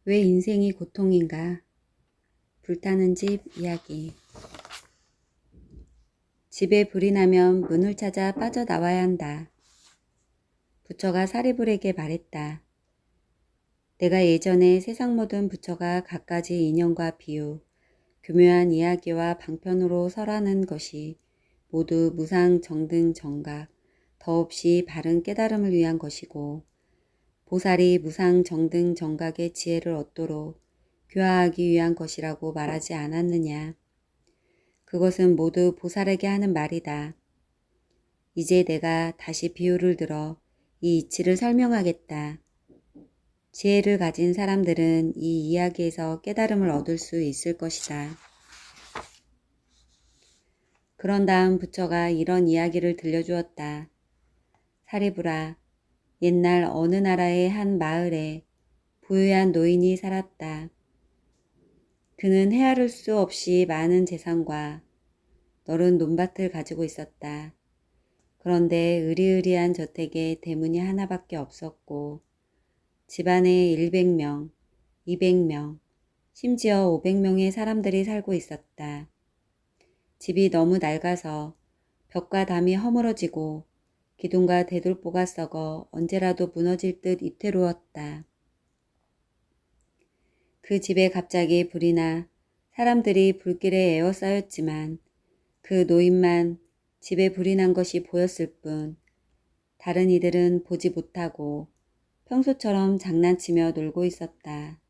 왜 인생이 고통인가? 불타는 집 이야기. 집에 불이 나면 문을 찾아 빠져나와야 한다. 부처가 사리불에게 말했다. 내가 예전에 세상 모든 부처가 갖가지 인연과 비유, 교묘한 이야기와 방편으로 설하는 것이 모두 무상 정등 정각, 더없이 바른 깨달음을 위한 것이고, 보살이 무상 정등 정각의 지혜를 얻도록 교화하기 위한 것이라고 말하지 않았느냐. 그것은 모두 보살에게 하는 말이다. 이제 내가 다시 비유를 들어 이 이치를 설명하겠다. 지혜를 가진 사람들은 이 이야기에서 깨달음을 얻을 수 있을 것이다. 그런 다음 부처가 이런 이야기를 들려주었다. 사리불아, 옛날 어느 나라의 한 마을에 부유한 노인이 살았다. 그는 헤아릴 수 없이 많은 재산과 넓은 논밭을 가지고 있었다. 그런데 으리으리한 저택에 대문이 하나밖에 없었고 집안에 100명, 200명, 심지어 500명의 사람들이 살고 있었다. 집이 너무 낡아서 벽과 담이 허물어지고 기둥과 대돌보가 썩어 언제라도 무너질 듯 위태로웠다. 그 집에 갑자기 불이 나 사람들이 불길에 에워싸였지만 그 노인만 집에 불이 난 것이 보였을 뿐 다른 이들은 보지 못하고 평소처럼 장난치며 놀고 있었다.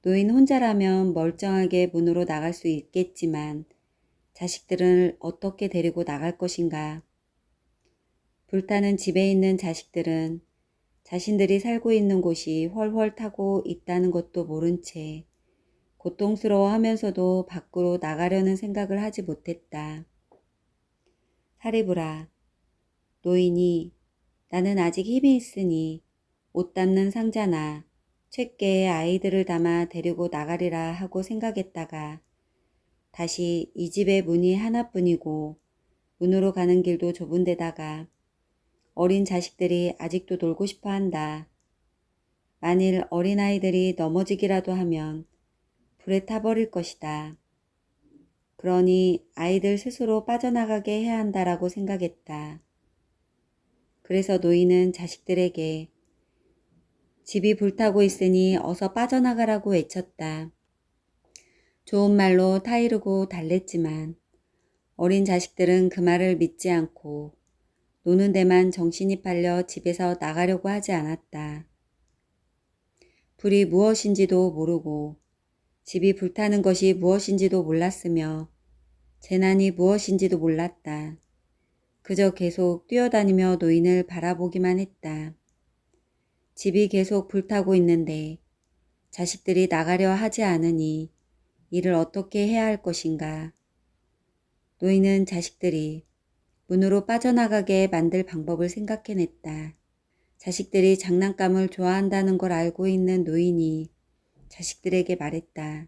노인 혼자라면 멀쩡하게 문으로 나갈 수 있겠지만 자식들을 어떻게 데리고 나갈 것인가. 불타는 집에 있는 자식들은 자신들이 살고 있는 곳이 훨훨 타고 있다는 것도 모른 채 고통스러워하면서도 밖으로 나가려는 생각을 하지 못했다. 사리불아, 노인이 나는 아직 힘이 있으니 옷 담는 상자나 쇳개에 아이들을 담아 데리고 나가리라 하고 생각했다가 다시 이 집의 문이 하나뿐이고 문으로 가는 길도 좁은 데다가 어린 자식들이 아직도 놀고 싶어 한다. 만일 어린아이들이 넘어지기라도 하면 불에 타버릴 것이다. 그러니 아이들 스스로 빠져나가게 해야 한다라고 생각했다. 그래서 노인은 자식들에게 집이 불타고 있으니 어서 빠져나가라고 외쳤다. 좋은 말로 타이르고 달랬지만 어린 자식들은 그 말을 믿지 않고 노는 데만 정신이 팔려 집에서 나가려고 하지 않았다. 불이 무엇인지도 모르고 집이 불타는 것이 무엇인지도 몰랐으며 재난이 무엇인지도 몰랐다. 그저 계속 뛰어다니며 노인을 바라보기만 했다. 집이 계속 불타고 있는데 자식들이 나가려 하지 않으니 이를 어떻게 해야 할 것인가. 노인은 자식들이 문으로 빠져나가게 만들 방법을 생각해냈다. 자식들이 장난감을 좋아한다는 걸 알고 있는 노인이 자식들에게 말했다.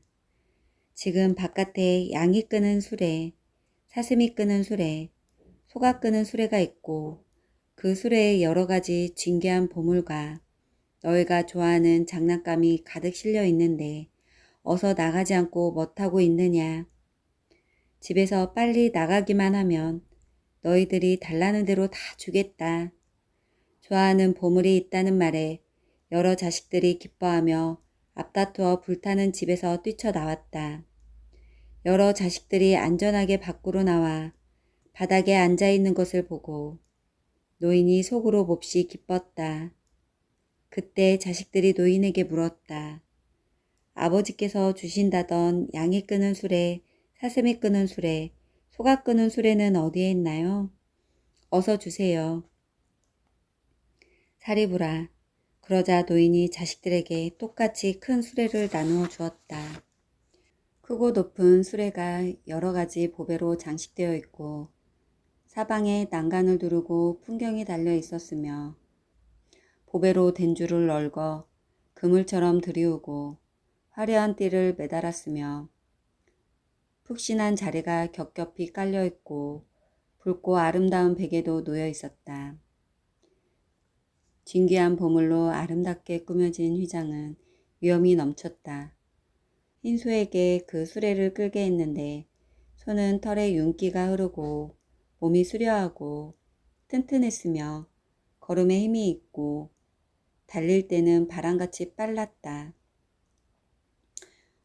지금 바깥에 양이 끄는 수레, 사슴이 끄는 수레, 소가 끄는 수레가 있고 그 수레에 여러 가지 진귀한 보물과 너희가 좋아하는 장난감이 가득 실려 있는데 어서 나가지 않고 뭣하고 있느냐. 집에서 빨리 나가기만 하면 너희들이 달라는 대로 다 주겠다. 좋아하는 보물이 있다는 말에 여러 자식들이 기뻐하며 앞다투어 불타는 집에서 뛰쳐나왔다. 여러 자식들이 안전하게 밖으로 나와 바닥에 앉아있는 것을 보고 노인이 속으로 몹시 기뻤다. 그때 자식들이 노인에게 물었다. 아버지께서 주신다던 양이 끄는 수레, 사슴이 끄는 수레, 소가 끄는 수레는 어디에 있나요? 어서 주세요. 사리불아. 그러자 노인이 자식들에게 똑같이 큰 수레를 나누어 주었다. 크고 높은 수레가 여러 가지 보배로 장식되어 있고 사방에 난간을 두르고 풍경이 달려 있었으며 보배로 된 줄을 널거 그물처럼 들이우고 화려한 띠를 매달았으며 푹신한 자리가 겹겹이 깔려 있고 붉고 아름다운 베개도 놓여 있었다. 진귀한 보물로 아름답게 꾸며진 휘장은 위엄이 넘쳤다. 흰소에게 그 수레를 끌게 했는데 소는 털에 윤기가 흐르고 몸이 수려하고 튼튼했으며 걸음에 힘이 있고 달릴 때는 바람같이 빨랐다.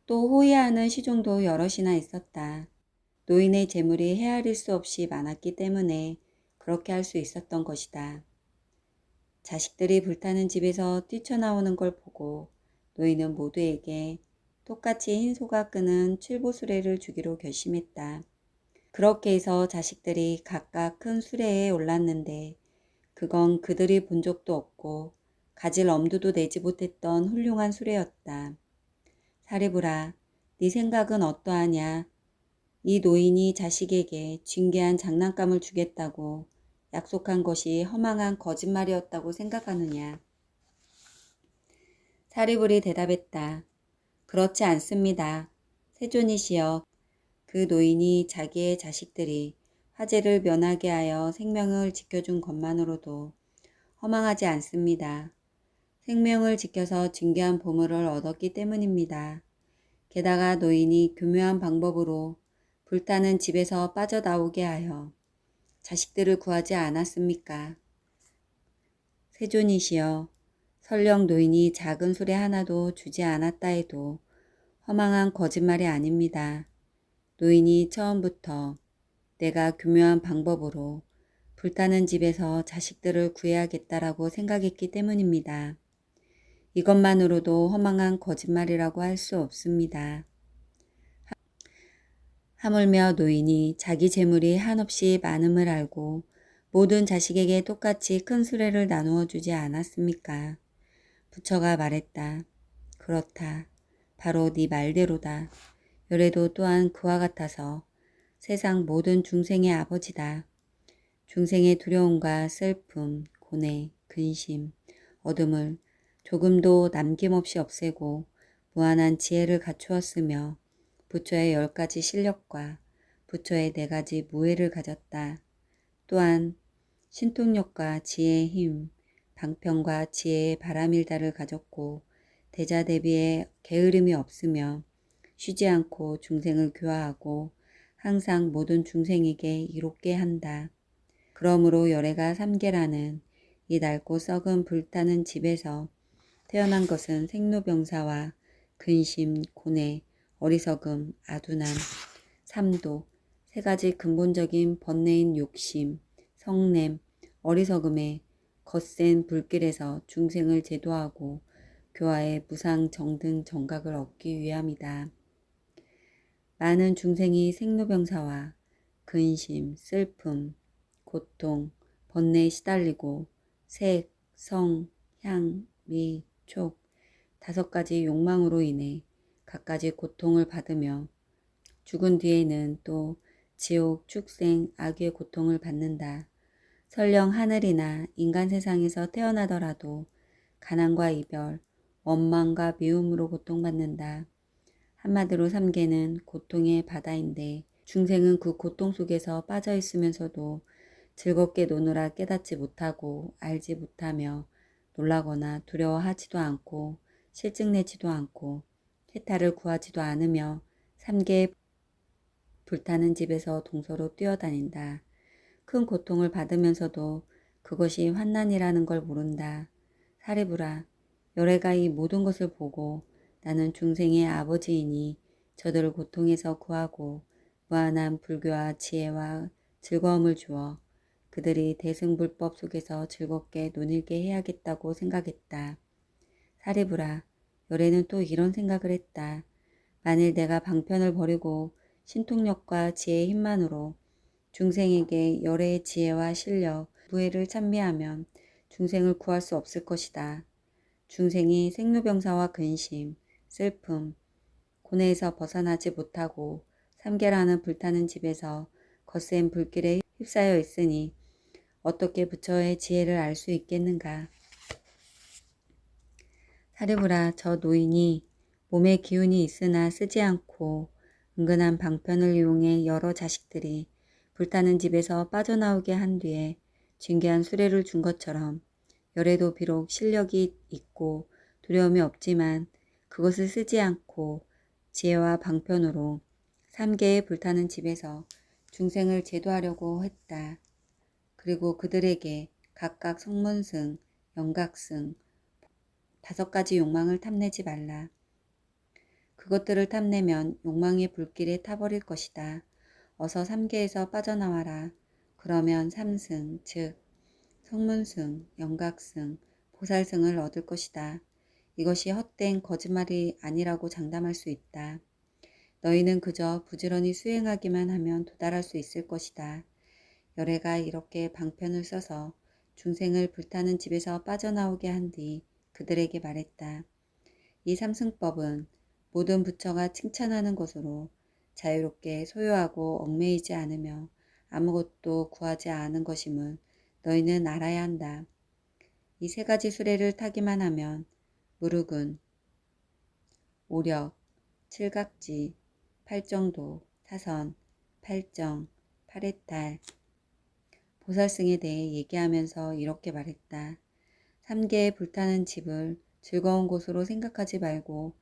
또 호위하는 시종도 여럿이나 있었다. 노인의 재물이 헤아릴 수 없이 많았기 때문에 그렇게 할 수 있었던 것이다. 자식들이 불타는 집에서 뛰쳐나오는 걸 보고 노인은 모두에게 똑같이 흰 소가 끄는 칠보수레를 주기로 결심했다. 그렇게 해서 자식들이 각각 큰 수레에 올랐는데 그건 그들이 본 적도 없고 가질 엄두도 내지 못했던 훌륭한 수레였다. 사리부라, 네 생각은 어떠하냐? 이 노인이 자식에게 진귀한 장난감을 주겠다고 약속한 것이 허망한 거짓말이었다고 생각하느냐? 사리불이 대답했다. 그렇지 않습니다. 세존이시여, 그 노인이 자기의 자식들이 화재를 면하게 하여 생명을 지켜준 것만으로도 허망하지 않습니다. 생명을 지켜서 진귀한 보물을 얻었기 때문입니다. 게다가 노인이 교묘한 방법으로 불타는 집에서 빠져나오게 하여 자식들을 구하지 않았습니까? 세존이시여, 설령 노인이 작은 수레 하나도 주지 않았다 해도 허망한 거짓말이 아닙니다. 노인이 처음부터 내가 교묘한 방법으로 불타는 집에서 자식들을 구해야겠다라고 생각했기 때문입니다. 이것만으로도 허망한 거짓말이라고 할 수 없습니다. 하물며 노인이 자기 재물이 한없이 많음을 알고 모든 자식에게 똑같이 큰 수레를 나누어 주지 않았습니까? 부처가 말했다. 그렇다. 바로 네 말대로다. 요래도 또한 그와 같아서 세상 모든 중생의 아버지다. 중생의 두려움과 슬픔, 고뇌, 근심, 어둠을 조금도 남김없이 없애고 무한한 지혜를 갖추었으며 부처의 10가지 실력과 부처의 4가지 무예를 가졌다. 또한 신통력과 지혜의 힘, 방편과 지혜의 바람일다를 가졌고 대자대비의 게으름이 없으며 쉬지 않고 중생을 교화하고 항상 모든 중생에게 이롭게 한다. 그러므로 열애가 3개라는 이 낡고 썩은 불타는 집에서 태어난 것은 생로병사와 근심, 고뇌, 어리석음, 아둔함, 삼도, 3가지 근본적인 번뇌인 욕심, 성냄, 어리석음의 거센 불길에서 중생을 제도하고 교화의 무상 정등 정각을 얻기 위함이다. 많은 중생이 생로병사와 근심, 슬픔, 고통, 번뇌에 시달리고 색, 성, 향, 미, 촉 5가지 욕망으로 인해 갖가지 고통을 받으며 죽은 뒤에는 또 지옥, 축생, 악의 고통을 받는다. 설령 하늘이나 인간 세상에서 태어나더라도 가난과 이별, 원망과 미움으로 고통받는다. 한마디로 3계는 고통의 바다인데 중생은 그 고통 속에서 빠져 있으면서도 즐겁게 노느라 깨닫지 못하고 알지 못하며 놀라거나 두려워하지도 않고 실증내지도 않고 해탈을 구하지도 않으며 3계의 불타는 집에서 동서로 뛰어다닌다. 큰 고통을 받으면서도 그것이 환난이라는 걸 모른다. 사리부라, 열애가 이 모든 것을 보고 나는 중생의 아버지이니 저들을 고통에서 구하고 무한한 불교와 지혜와 즐거움을 주어 그들이 대승불법 속에서 즐겁게 논일게 해야겠다고 생각했다. 사리부라, 열애는 또 이런 생각을 했다. 만일 내가 방편을 버리고 신통력과 지혜의 힘만으로 중생에게 열애의 지혜와 실력, 무예를 찬미하면 중생을 구할 수 없을 것이다. 중생이 생로병사와 근심, 슬픔, 고뇌에서 벗어나지 못하고 3계라는 불타는 집에서 거센 불길에 휩싸여 있으니 어떻게 부처의 지혜를 알 수 있겠는가. 사리부라, 저 노인이 몸에 기운이 있으나 쓰지 않고 은근한 방편을 이용해 여러 자식들이 불타는 집에서 빠져나오게 한 뒤에 진귀한 수레를 준 것처럼 열에도 비록 실력이 있고 두려움이 없지만 그것을 쓰지 않고 지혜와 방편으로 3개의 불타는 집에서 중생을 제도하려고 했다. 그리고 그들에게 각각 성문승, 영각승, 5가지 욕망을 탐내지 말라. 그것들을 탐내면 욕망의 불길에 타버릴 것이다. 어서 3계에서 빠져나와라. 그러면 3승, 즉 성문승, 영각승, 보살승을 얻을 것이다. 이것이 헛된 거짓말이 아니라고 장담할 수 있다. 너희는 그저 부지런히 수행하기만 하면 도달할 수 있을 것이다. 열애가 이렇게 방편을 써서 중생을 불타는 집에서 빠져나오게 한 뒤 그들에게 말했다. 이 삼승법은 모든 부처가 칭찬하는 것으로 자유롭게 소유하고 얽매이지 않으며 아무것도 구하지 않은 것임을 너희는 알아야 한다. 이 3가지 수레를 타기만 하면 무르근, 오력, 칠각지, 팔정도, 사선, 팔정, 팔해탈, 보살승에 대해 얘기하면서 이렇게 말했다. 3계의 불타는 집을 즐거운 곳으로 생각하지 말고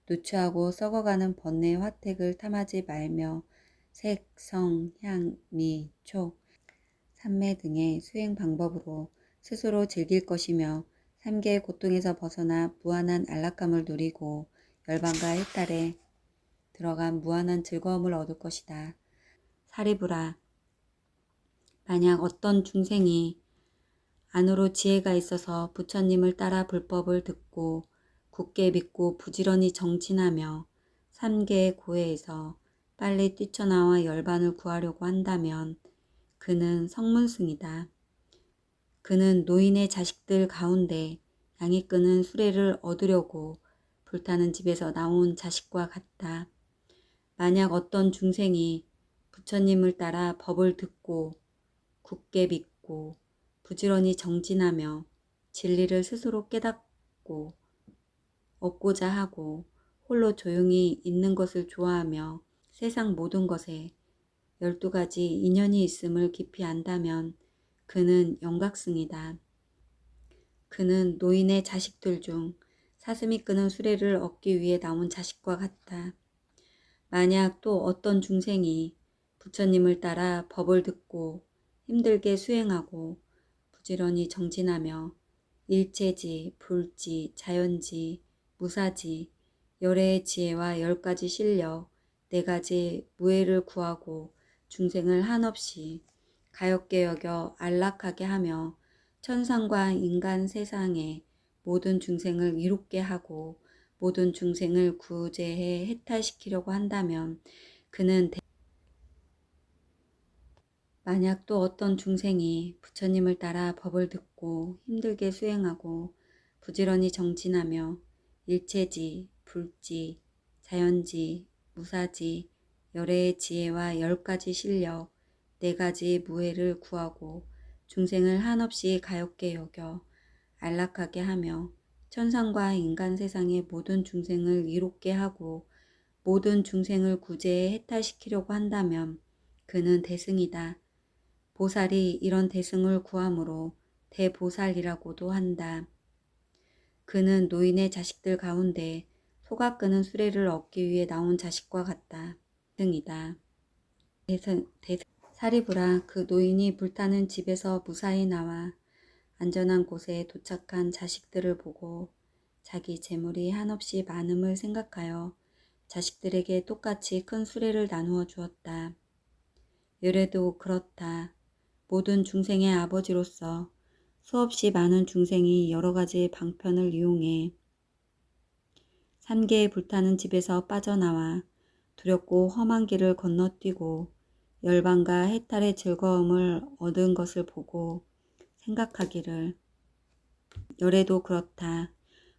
누추하고 썩어가는 번뇌의 화택을 탐하지 말며 색, 성, 향, 미, 촉, 삼매 등의 수행 방법으로 스스로 즐길 것이며 3계의 고통에서 벗어나 무한한 안락함을 누리고 열반과 해탈에 들어간 무한한 즐거움을 얻을 것이다. 사리부라, 만약 어떤 중생이 안으로 지혜가 있어서 부처님을 따라 불법을 듣고 굳게 믿고 부지런히 정진하며 3계의 고해에서 빨리 뛰쳐나와 열반을 구하려고 한다면 그는 성문승이다. 그는 노인의 자식들 가운데 양이 끄는 수레를 얻으려고 불타는 집에서 나온 자식과 같다. 만약 어떤 중생이 부처님을 따라 법을 듣고 굳게 믿고 부지런히 정진하며 진리를 스스로 깨닫고 얻고자 하고 홀로 조용히 있는 것을 좋아하며 세상 모든 것에 12가지 인연이 있음을 깊이 안다면 그는 영각승이다. 그는 노인의 자식들 중 사슴이 끄는 수레를 얻기 위해 나온 자식과 같다. 만약 또 어떤 중생이 부처님을 따라 법을 듣고 힘들게 수행하고 부지런히 정진하며 일체지, 불지, 자연지, 무사지, 열애의 지혜와 10가지 실력, 4가지 무해를 구하고 중생을 한없이 가엾게 여겨 안락하게 하며 천상과 인간 세상의 모든 중생을 이롭게 하고 모든 중생을 구제해 해탈시키려고 한다면 그는 만약 또 어떤 중생이 부처님을 따라 법을 듣고 힘들게 수행하고 부지런히 정진하며 일체지, 불지, 자연지, 무사지, 열애의 지혜와 10가지 실력, 4가지 무해를 구하고 중생을 한없이 가엾게 여겨 안락하게 하며 천상과 인간 세상의 모든 중생을 이롭게 하고 모든 중생을 구제해 해탈시키려고 한다면 그는 대승이다. 보살이 이런 대승을 구함으로 대보살이라고도 한다. 그는 노인의 자식들 가운데 소가 끄는 수레를 얻기 위해 나온 자식과 같다. 대승이다. 사리부라, 그 노인이 불타는 집에서 무사히 나와 안전한 곳에 도착한 자식들을 보고 자기 재물이 한없이 많음을 생각하여 자식들에게 똑같이 큰 수레를 나누어 주었다. 열애도 그렇다. 모든 중생의 아버지로서 수없이 많은 중생이 여러 가지 방편을 이용해 3계에 불타는 집에서 빠져나와 두렵고 험한 길을 건너뛰고 열반과 해탈의 즐거움을 얻은 것을 보고 생각하기를 열애도 그렇다.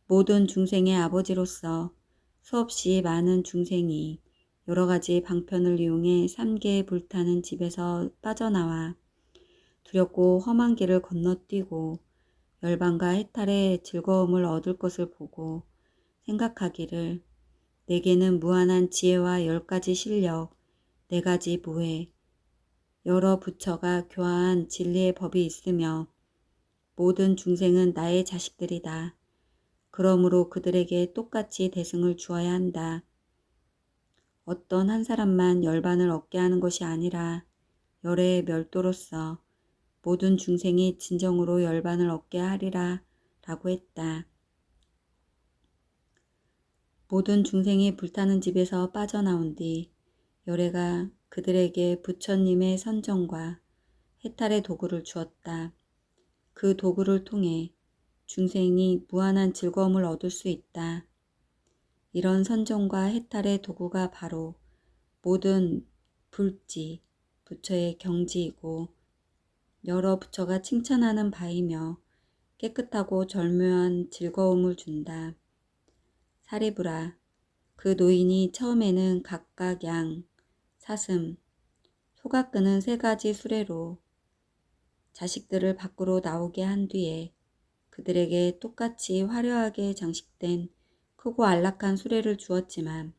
모든 중생의 아버지로서 수없이 많은 중생이 여러 가지 방편을 이용해 3계에 불타는 집에서 빠져나와 두렵고 험한 길을 건너뛰고 열반과 해탈의 즐거움을 얻을 것을 보고 생각하기를 내게는 무한한 지혜와 10가지 실력, 4가지 무해, 여러 부처가 교화한 진리의 법이 있으며 모든 중생은 나의 자식들이다. 그러므로 그들에게 똑같이 대승을 주어야 한다. 어떤 한 사람만 열반을 얻게 하는 것이 아니라 열의 멸도로서 모든 중생이 진정으로 열반을 얻게 하리라 라고 했다. 모든 중생이 불타는 집에서 빠져나온 뒤 열애가 그들에게 부처님의 선정과 해탈의 도구를 주었다. 그 도구를 통해 중생이 무한한 즐거움을 얻을 수 있다. 이런 선정과 해탈의 도구가 바로 모든 불지, 부처의 경지이고 여러 부처가 칭찬하는 바이며 깨끗하고 절묘한 즐거움을 준다. 사리부라, 그 노인이 처음에는 각각 양, 사슴, 소가 끄는 3가지 수레로 자식들을 밖으로 나오게 한 뒤에 그들에게 똑같이 화려하게 장식된 크고 안락한 수레를 주었지만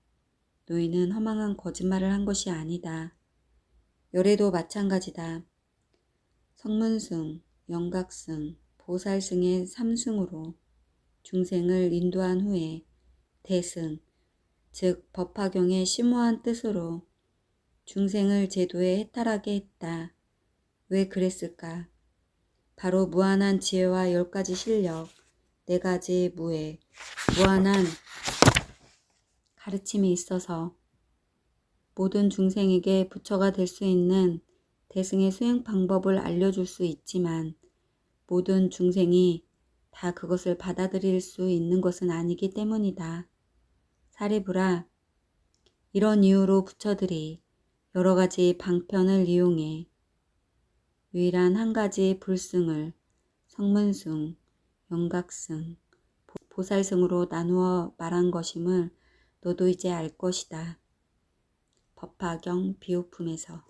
노인은 허망한 거짓말을 한 것이 아니다. 열애도 마찬가지다. 성문승, 영각승, 보살승의 3승으로 중생을 인도한 후에 대승, 즉 법화경의 심오한 뜻으로 중생을 제도에 해탈하게 했다. 왜 그랬을까? 바로 무한한 지혜와 10가지 실력, 4가지 무예, 무한한 가르침이 있어서 모든 중생에게 부처가 될 수 있는 대승의 수행 방법을 알려줄 수 있지만 모든 중생이 다 그것을 받아들일 수 있는 것은 아니기 때문이다. 사리부라, 이런 이유로 부처들이 여러 가지 방편을 이용해 유일한 한 가지 불승을 성문승, 영각승, 보살승으로 나누어 말한 것임을 너도 이제 알 것이다. 법화경 비호품에서